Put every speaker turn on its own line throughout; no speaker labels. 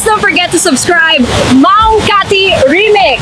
don't forget to subscribe. Maong Kati Remix!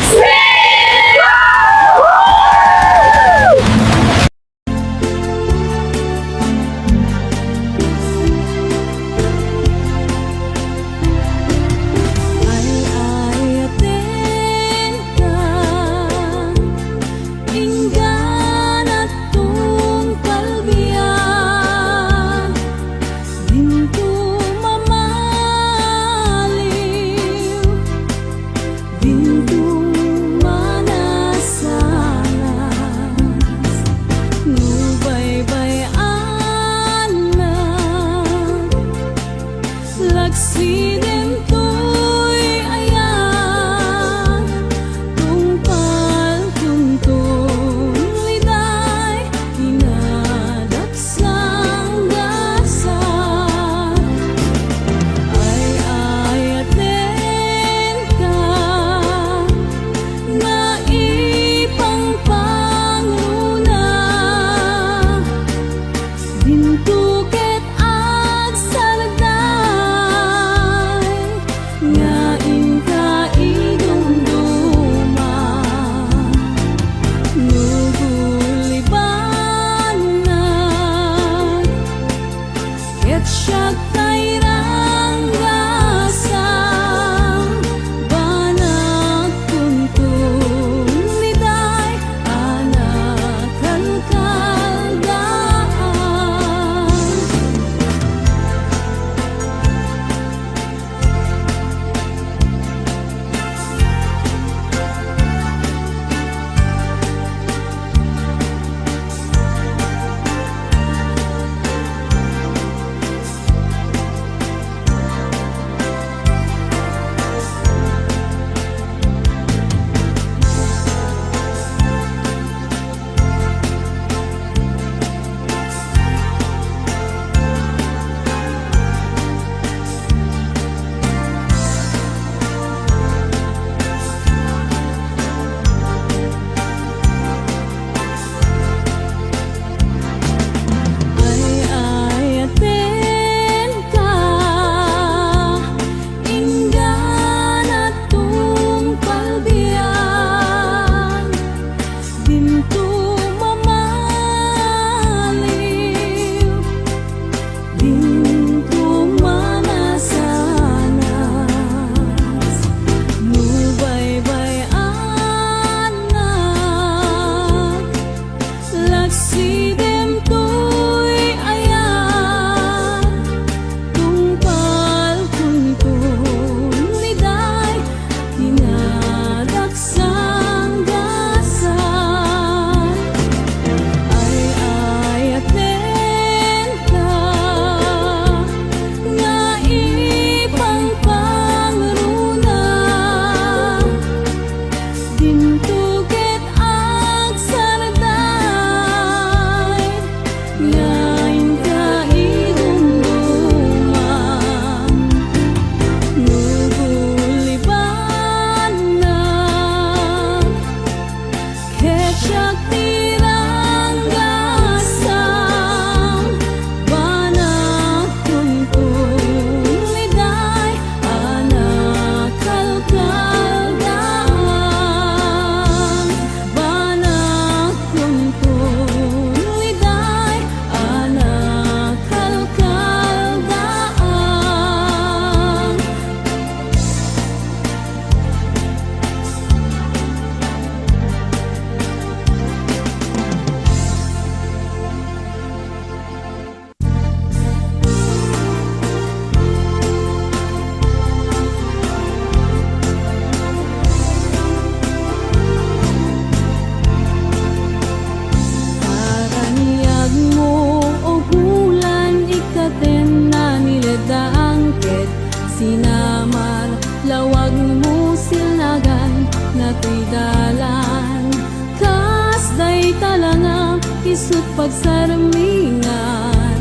Sinamar, lawag mo silagan na tuy dalan. Kasday talangang isut pagsarmingan.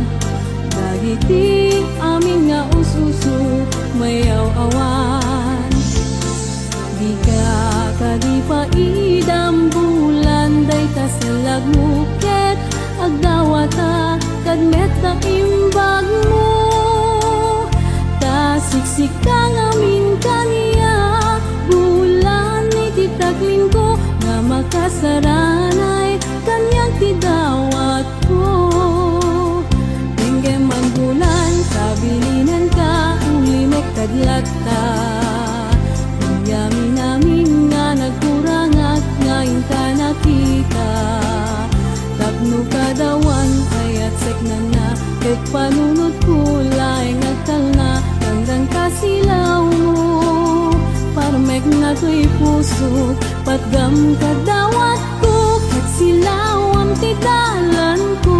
Dagiti amin nga ususo mayaw awan. Di ka kadipa idam bulan day tasalag muket agdawata kadmet na imbag mo. Siksik kang amin saranay kanyang tidawat ko. Tingge man bulan, kabilinan ka, ulimok kadlat ta. Yamin namin nga nagkurang at ngayon ka nakita. Tapno kadawan ay at sek na na, kahit panunod ko laing agtal na. Hanggang kasilaw mo, parmek na to'y puso, patgam kadawat ko, kahit silaw ang tidalan ko.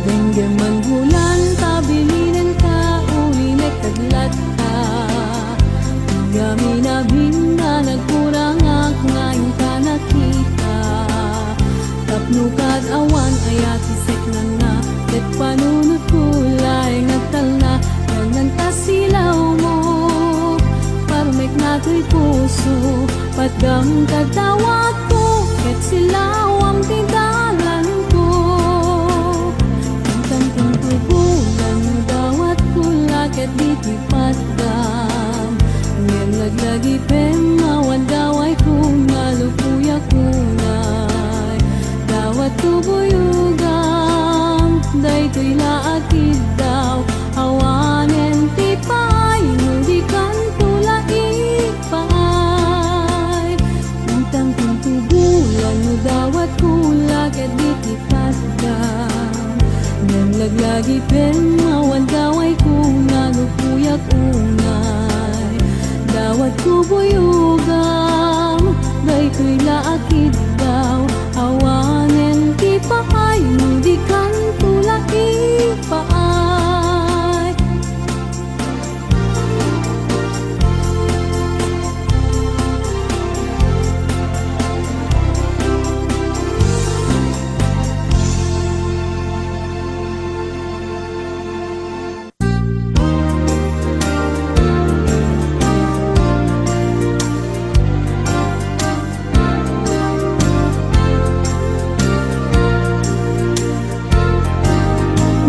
Denggeman bulan, tabilinan ka, ulinek taglat ka. Gamin na nagkurang ak, ngayon ka nakita. Tapnukad awan, ayat isek na na, ket panunod kulay nagtal na. Hanggang kasilaw mo, parmek na to'y puso, patgam kadawat ko, ket silaw ang tidalan ko. Ket di patgam ngem laglagi pemawan daway kung nalupuya kunay dawat tubuyugam day to'y laakid daw awanen tipay nudi kan tulai paay utang tuntubulan mo dawat kula ket di patgam ngem laglagi pemawan daway kung nalupuyak unay dawat kubuyugam day to'y laakid daw awanen ti paay nudi kan tulai paay.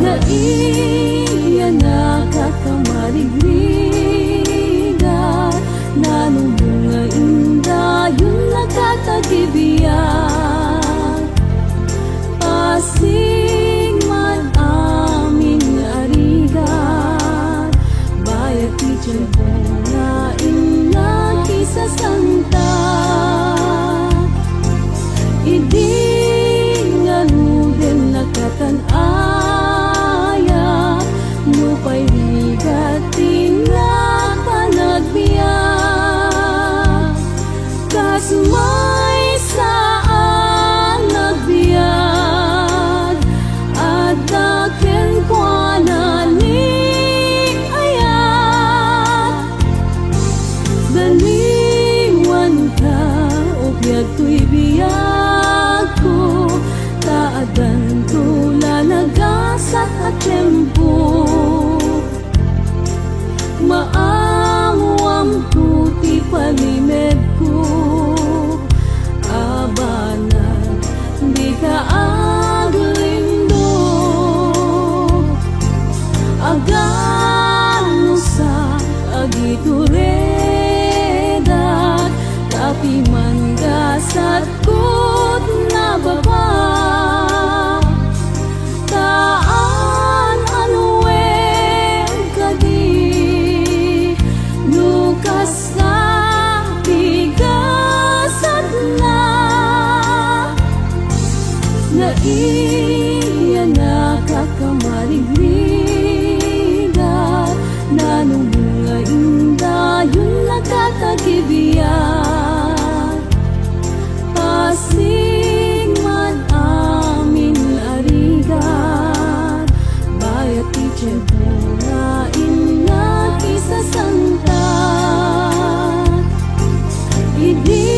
Naiyan nakakamarigligan, nanungunga inda yung nakatagibiyan. Pasing man aming arigan, bayat teacher ko na inaki sa santa. Idi nga nudin nakatan lupay bigating na panagbiyak kasumay saan nagbiyak at daken kwa nalik ayat daliwan ka ubyag to'y biyak ko taadan tula nagasat at tempo maawam ko ti palimed ko abanan di ka aglindo agano sa agituredat tapi man gasat kot na baba taan anuwen kadi lukas na tigasat na naiyan nakakamarigligan nanungunga inda yung nakatagibiyan pasing man amin arigan bayat teacher ko na inaki sa santa idi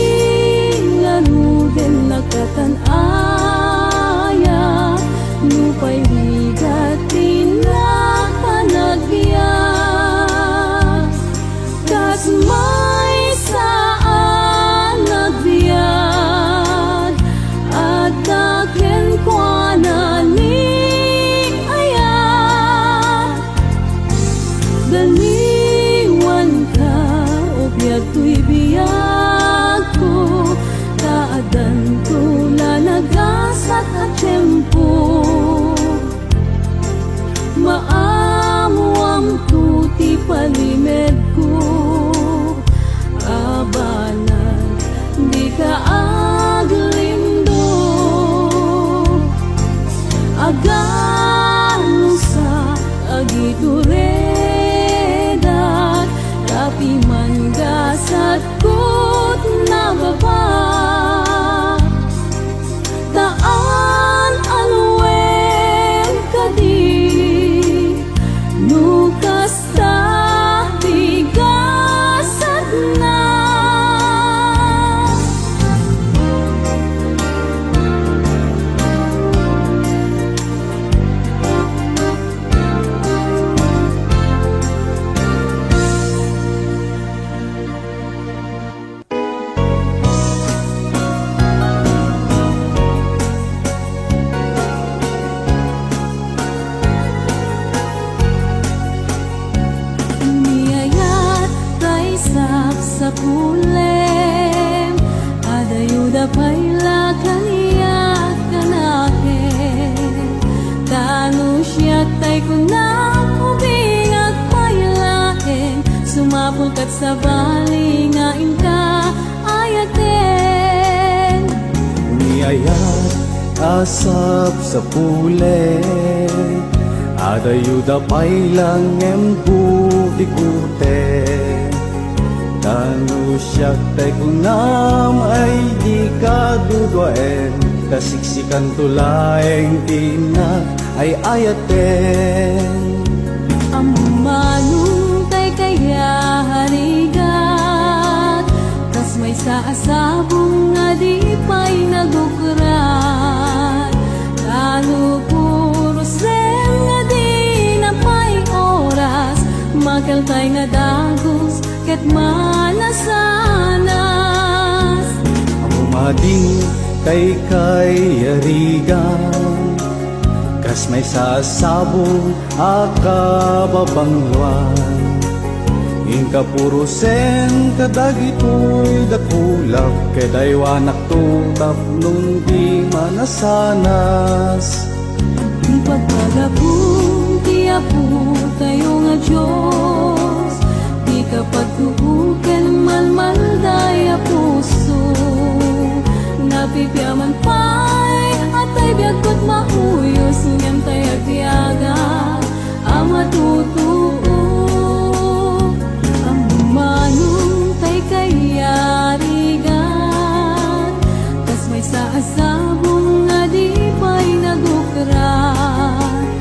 nga nuden nakatan aya ito'y biyag ko, daadan ko lalagasat at tiyempo. Maamo ang tuti palimed ko, abanan di ka aglindo. Agano sa agituredat, tapi manggasat kot na baba. Taan anuel kadi, nukas ta bigasat na. Niyayat raisak sa pulem, adayuda payla kaniya kanake. Tanu siya tay kunang ubing at paylaen, sumapulkat sa bali nga inka ayaten.
Niyayat asap sa pule, adayuda pailang empudikute. Tanu siyak tay kunam ay di kadudoen, kasiksikan tulaeng tinak ay ayaten.
Amanong tay kaya harigat, tas may saasabong nga di pa'y nagukrat. Talo puro sem nga di na pa'y oras, makaltay nga dagos ket manasanas.
Amumading kay arigan, kas may sasabong akababangluan. Inka puro sen kadagitoy dakulak, kedaywanak tutap nung di manasanas.
Di pagpagapong tiyapo tayo nga Diyos, di kapag tuukan malmaldaya puso. Napipyaman pa'y atay biyagkot mauyos, ngam tay agyaga ang matutuo. Ang manong tay kayarigan, tas may saasabong nga di pa'y nagukrat.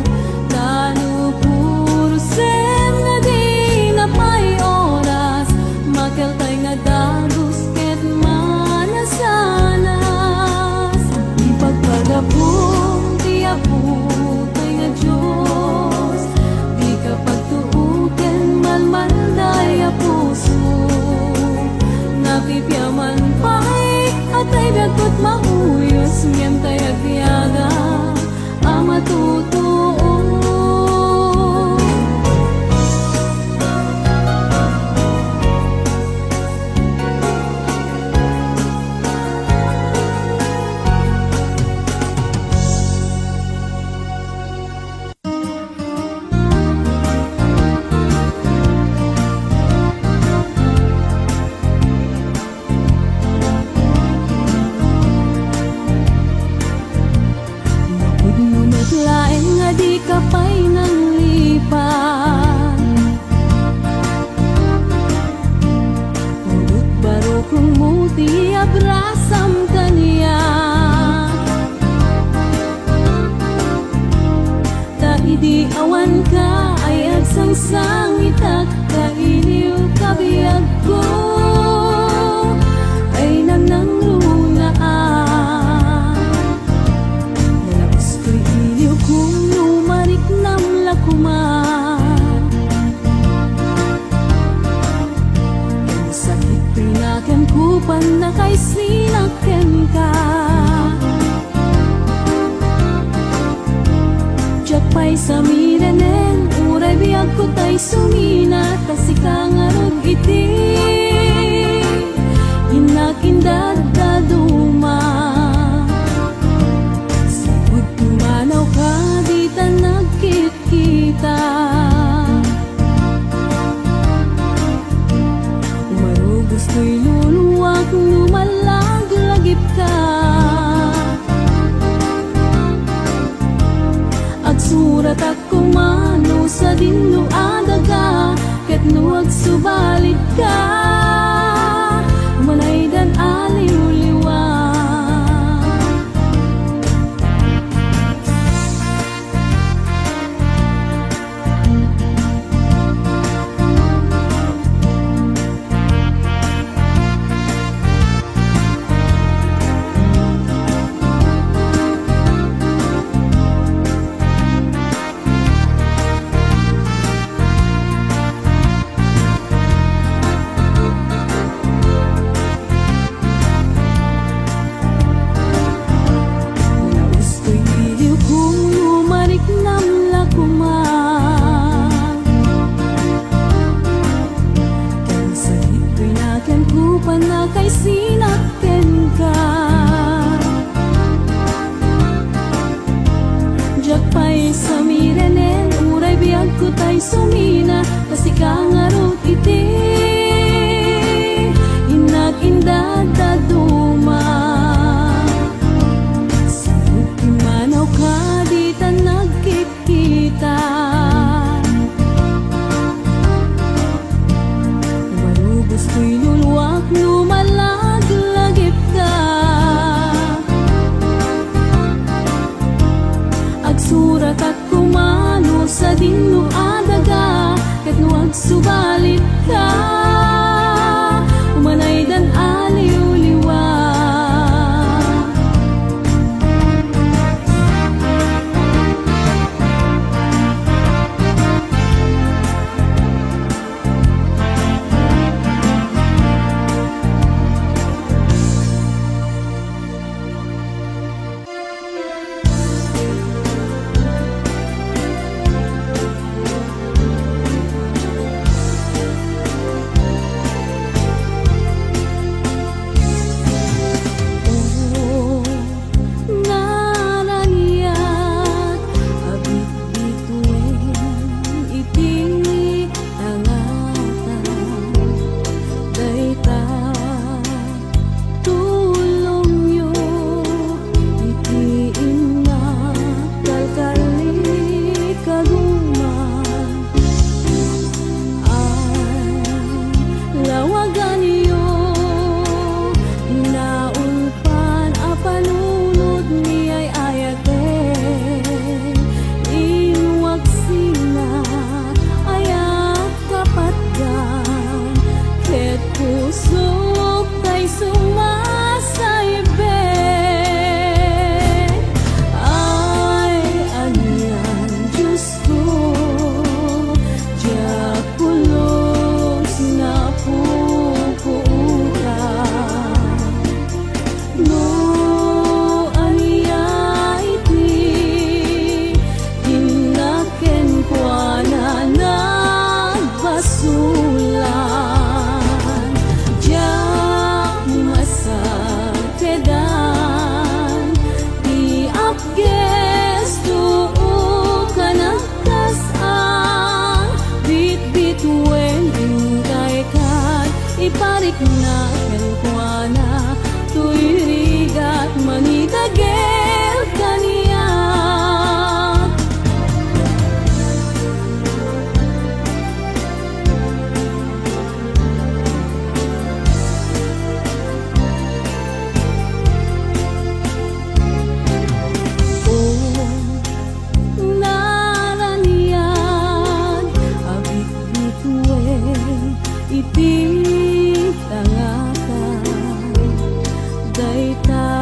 Tano puro sem nga di na pa'y oras, makaltay nga dagos ket manasanas. Di pagpagapong tiyapo tay nga Diyos, di kapag tuuken malmaldaya puso. Napipyaman pa'y atay biyagkot mauyos, ngem tay agyaga ang matutuo. Lain nga di ka pa'y nang lipan, udot baro kung muti abrasam kaniya. Ta idi awan ka ay agsangsang itak, kailiw kabiyag ko ay nang lunaan. Nalabas ko'y iliw kung numarik nam lakuman. Ang sakit pinakan kupan na kay sinaken ka. Diyak pa'y samiranen, uray biyag ko ta'y sumina, kasi ka nga rog iti. dinno adaga ket nuag subalit ka manay dan aliw-liwa. Kay sinakken ka jak pay sa mirenen uray biag ko tay sumina kasi kangarot iti inak inda daduma sa manaw ka di ta nagkikita marubos ko'y luluwak lumalaglagip ka agsurat at kumano sa dinno adaga ket nuag subalit ka umanay dan aliw-liwa. Iparik na kenkwana tuy rigat manitagel kaniya oh naranian abit bituin iti dayta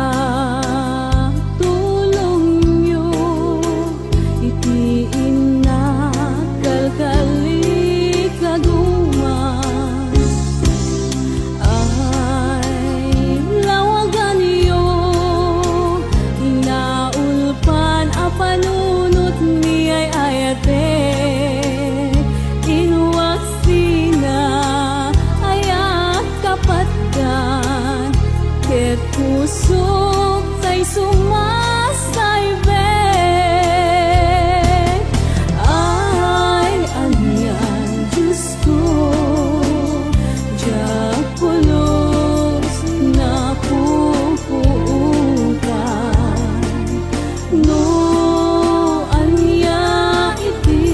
tulong nyo iti inakalkali kaguman ay lawagan nyo inaulpan a panunot ni ay ayate inuwaksina ayat kapatgan ket pusok tay sumasaybet ay anyan Diyos ko diyak pulos na pupukan no anya iti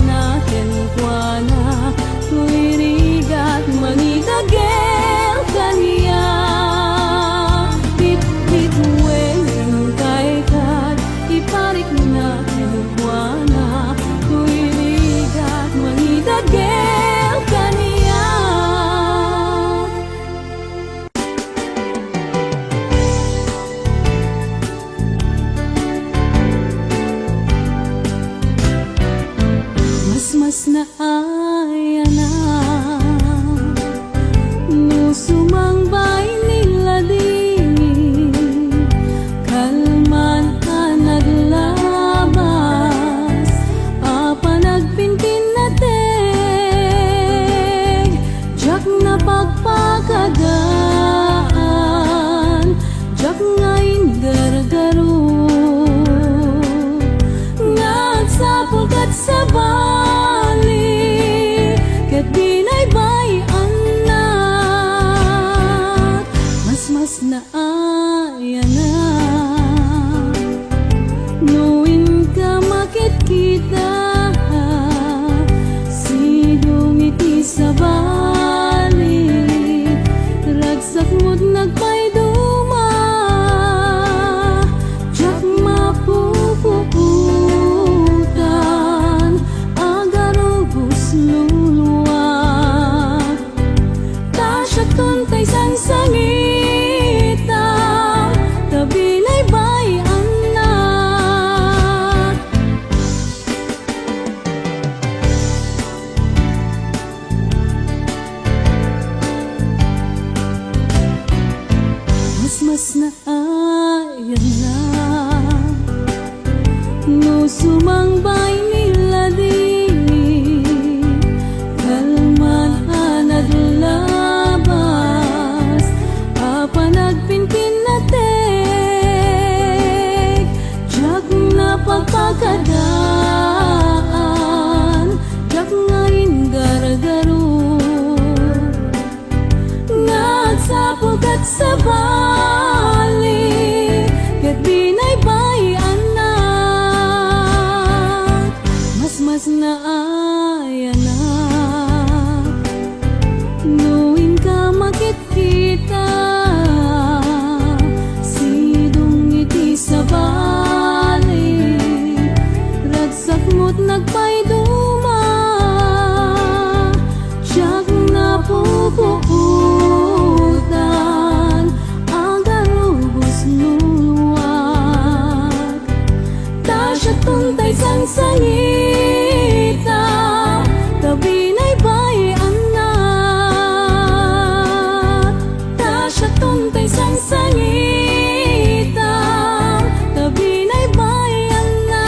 natin kuana tuirigat mangitagel kaniya bit weng kay kat iparik natin kuana tuirigat mangitagel kaniya. Mas na ayana no sumangbay nila din kalman ka naglabas apa nagpintin natin jak na pagpakadaan jak ngayon gargaro nagsapol kat sa ket dinay bay anak mas na ayana nuin ka makit kita sidong iti sa balik ragsak mo't nagpay duma jak mapuputan agarubos luluwa tasya tuntay sangsangita tabilay bay anak mas na ayana no sumangbay nila din kalman naglabas apa nagpinpin natin jak na pagpakadaan jak ngayon gargaro nagsapukat sa balik ket dinay bay anak mas na ayana nuin ka makit kita sidong iti sa balik ragsak mo't nagpay duma jak napuputan agarubos luluwag tasya tuntay sangsangita kabinay bay anak tasya tuntay sangsangita kabinay bay anak.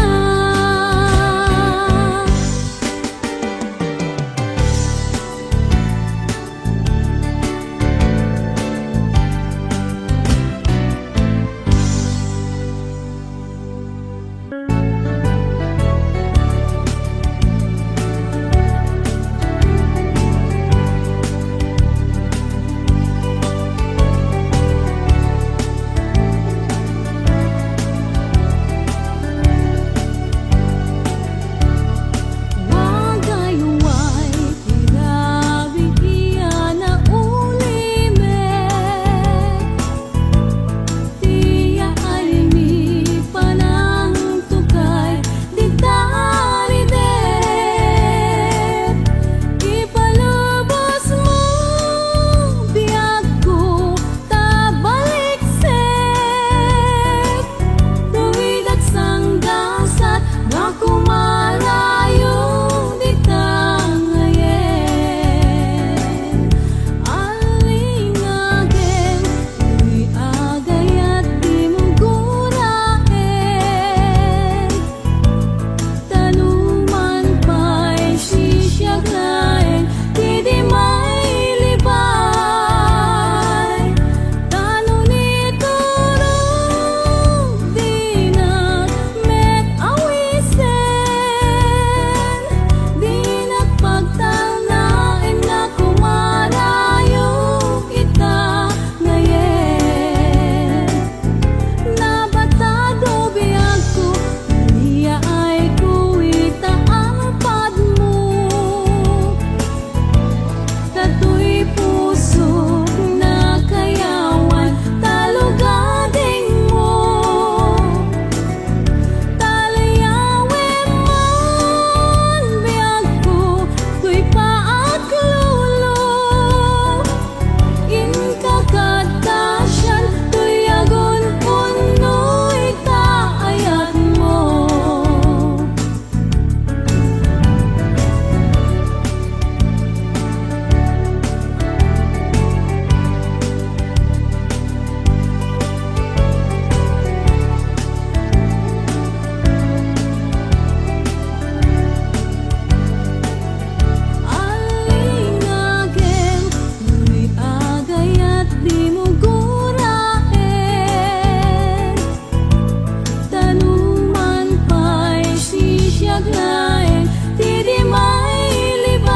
aglaeng ti di may libay.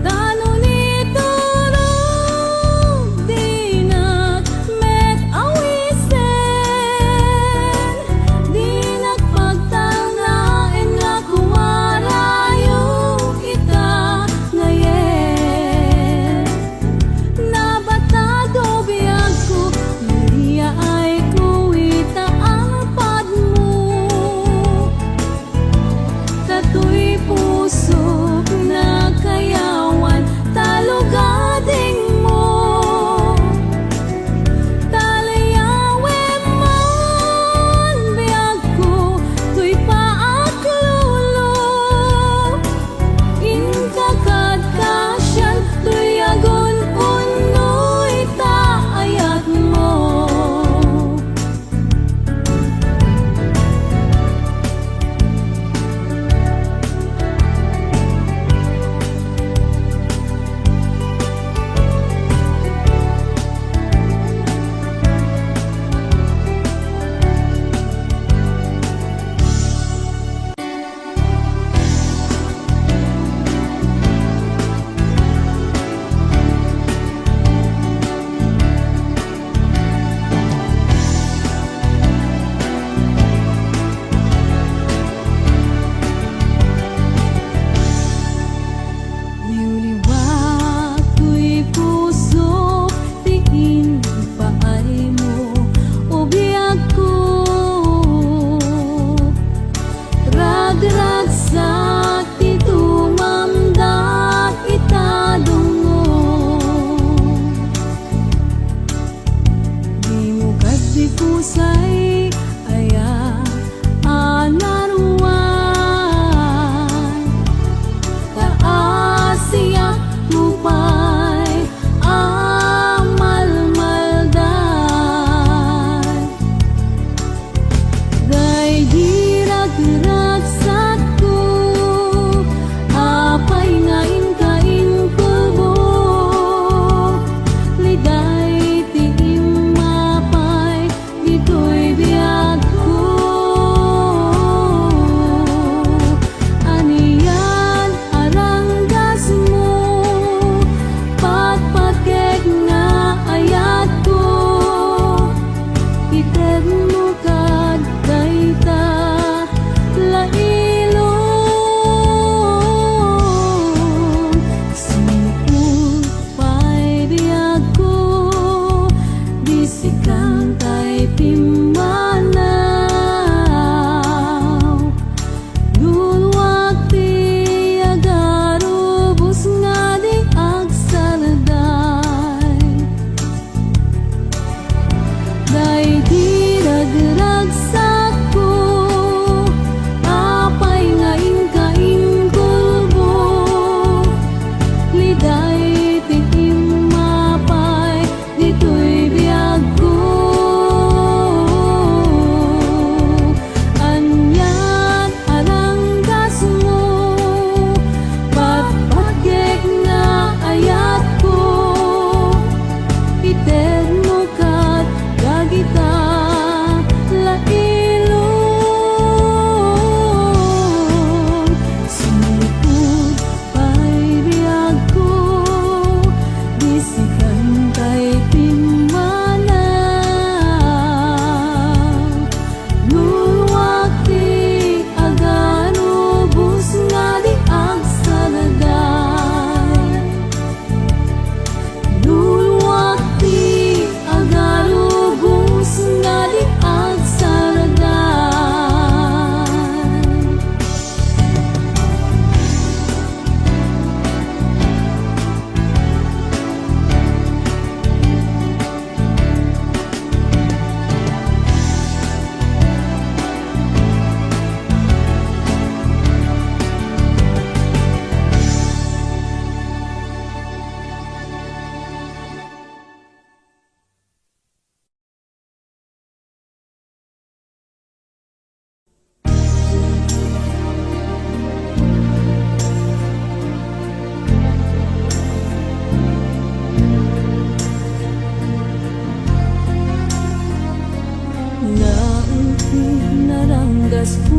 Tano ni turong di met awisen, di nagpagtanain nga kumarayo kita ngayon. Nabatado biyag ko, Maria ay kuwita ang pad mo.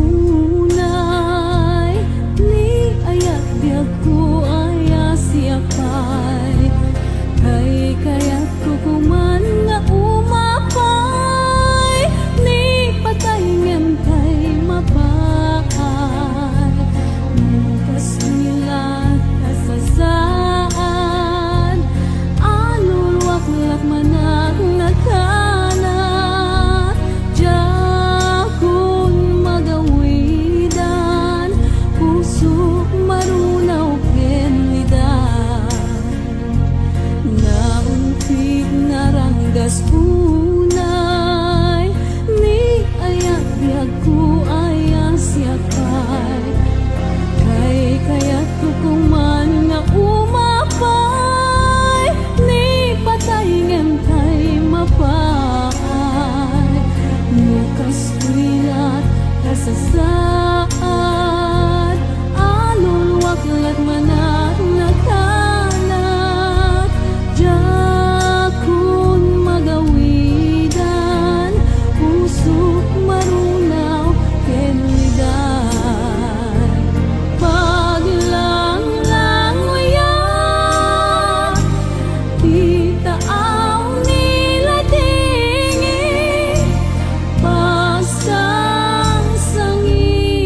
punay ni ayat biag ko aya siapay kay kayat ko kuman nga umapay ni patay ngem kay mapakay mukas nila kasasaan alul waklak manak nakana jakun magawidan puso marunaw kenlidan nauntit naranggas punay ni ayak biag ko ayang siapay kay kayat ko kuman nga umapay ni patay ngem kay mapay mukas wilat kasasaan alul waklat manak nakalat jakun magawidan puso marunaw kenlidan paglang-lang uyan di taaw nila tingi pasang-sangi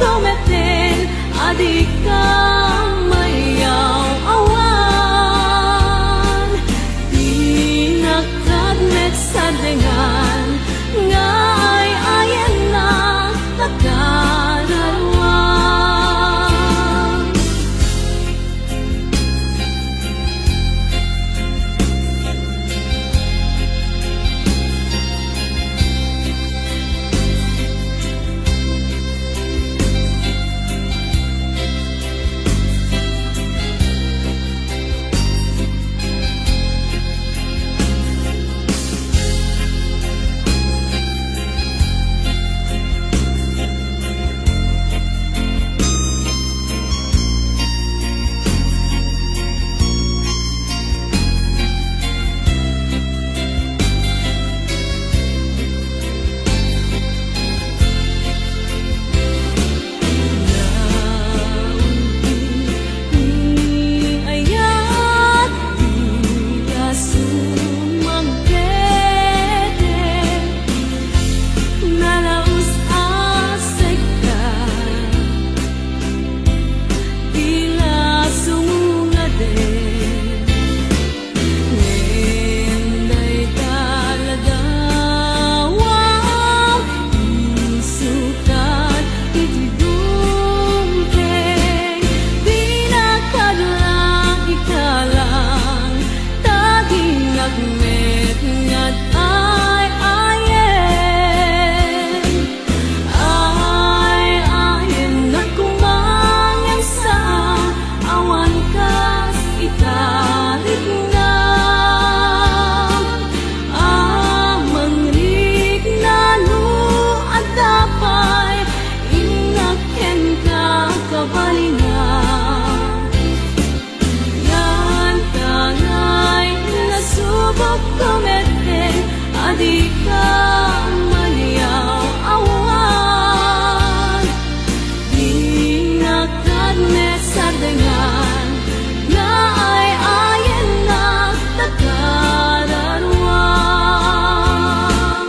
tumeten, adik ka mayaw awan. Pinakadmet sa dengan, ngay ayan na takararwan. Adik ka mayaw awan. Pinakadmet sa dengan, nga ay ayan na takararwan.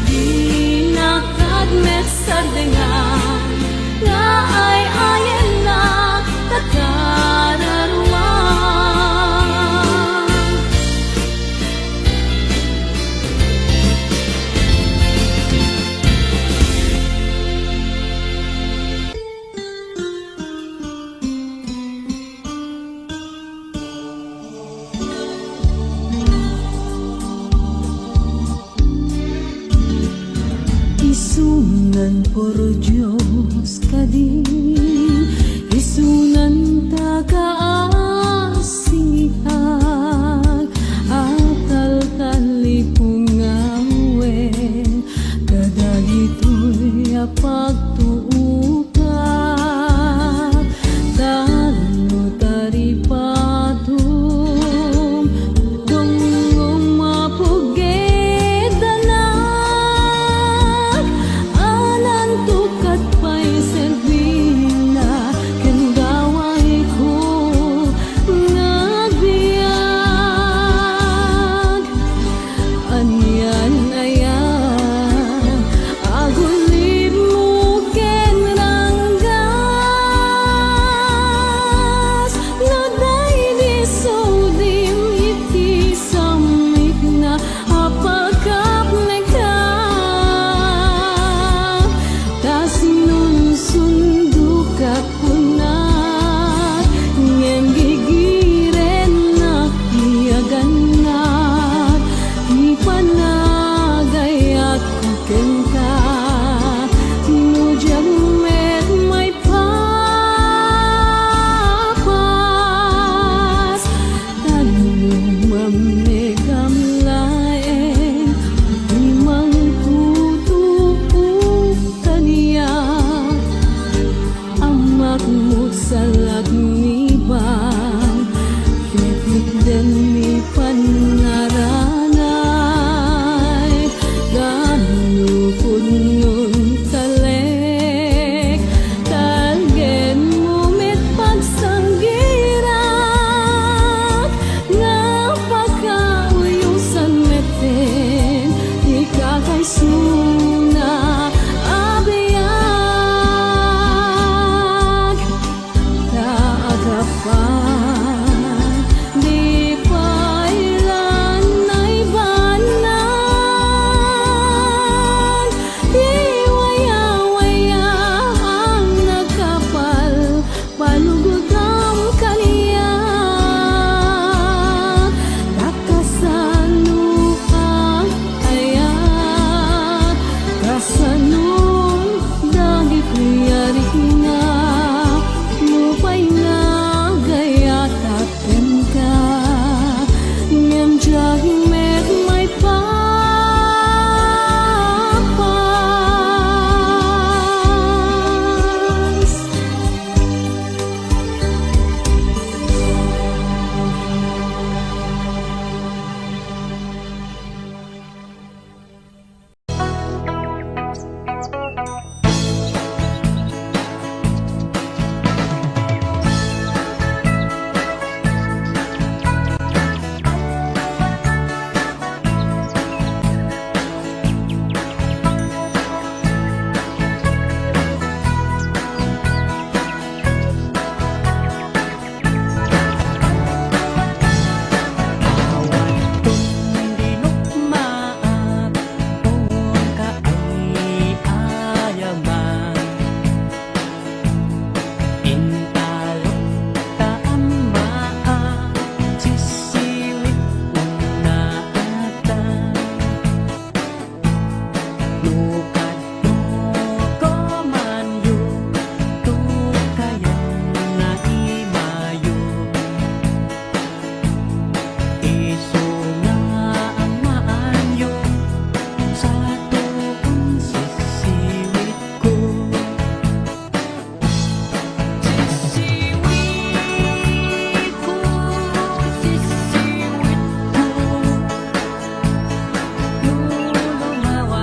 Pinakadmet sa dengan, nga ay ayan na takararwan. Isunan por Diyos ka din, isunan ta kaasihag, atal kalipungawen, kadagito'y apagtuuka, talo taripatum, dungong mapugedanak, anan tukat pa'y servina, ken gaway ko nagbiag. Anyan ayan, agulib mo Tukad ko manyo, tukayang naimayo. Isu nga ang maanyo sa tuong sisiwit ko. Sisiwit ko, sisiwit ko. Lulumawa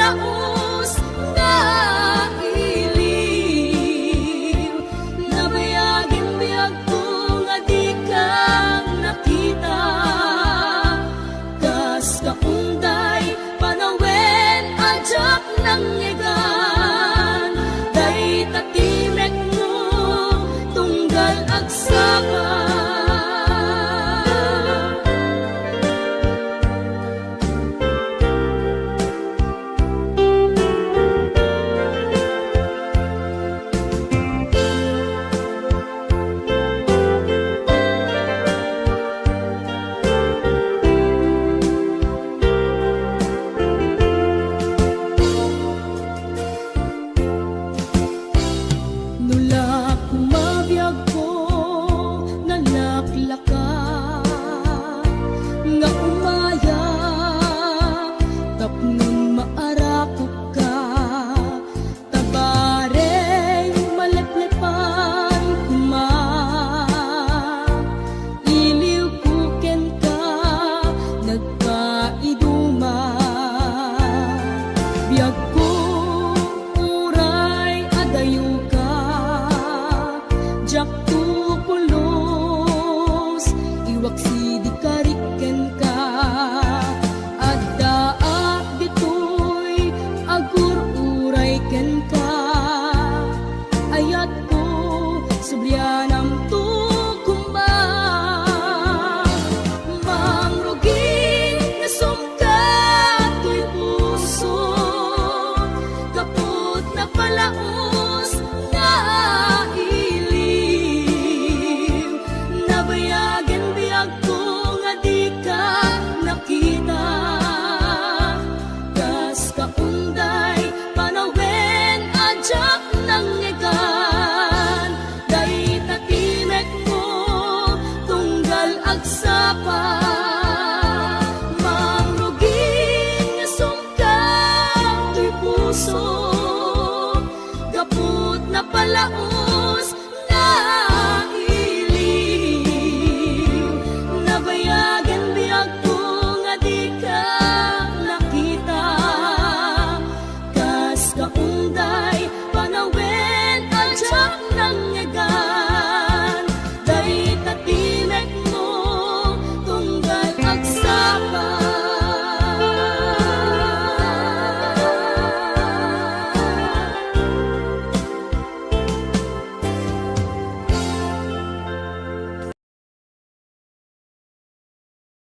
palaos nga iliw. Nabayagin biyag ko nga di kang nakita, kas kaunday panawen ajak ng ngegan. Day tatimek mo tunggal agsaka. Nula kumabiyag ko, nalaklaka nga umaya, tapnon maarakop ka, tabareng maleplepan kuma, iliw kuken ka, nagkaiduma, biyag ko uray adayo ka, jak tu pulos, iwak sidi kariken ka, adda ditoy agur uray ken ka, ayat ko sublianam tu kumba, mangruging na sumkat ko'y puso, kaput na palaos nga iliw. Nabayagan biyag ko nga di ka nakita, kas kaunday panawen ajak ng ngegan. Day tatimek mo tunggal agsapa.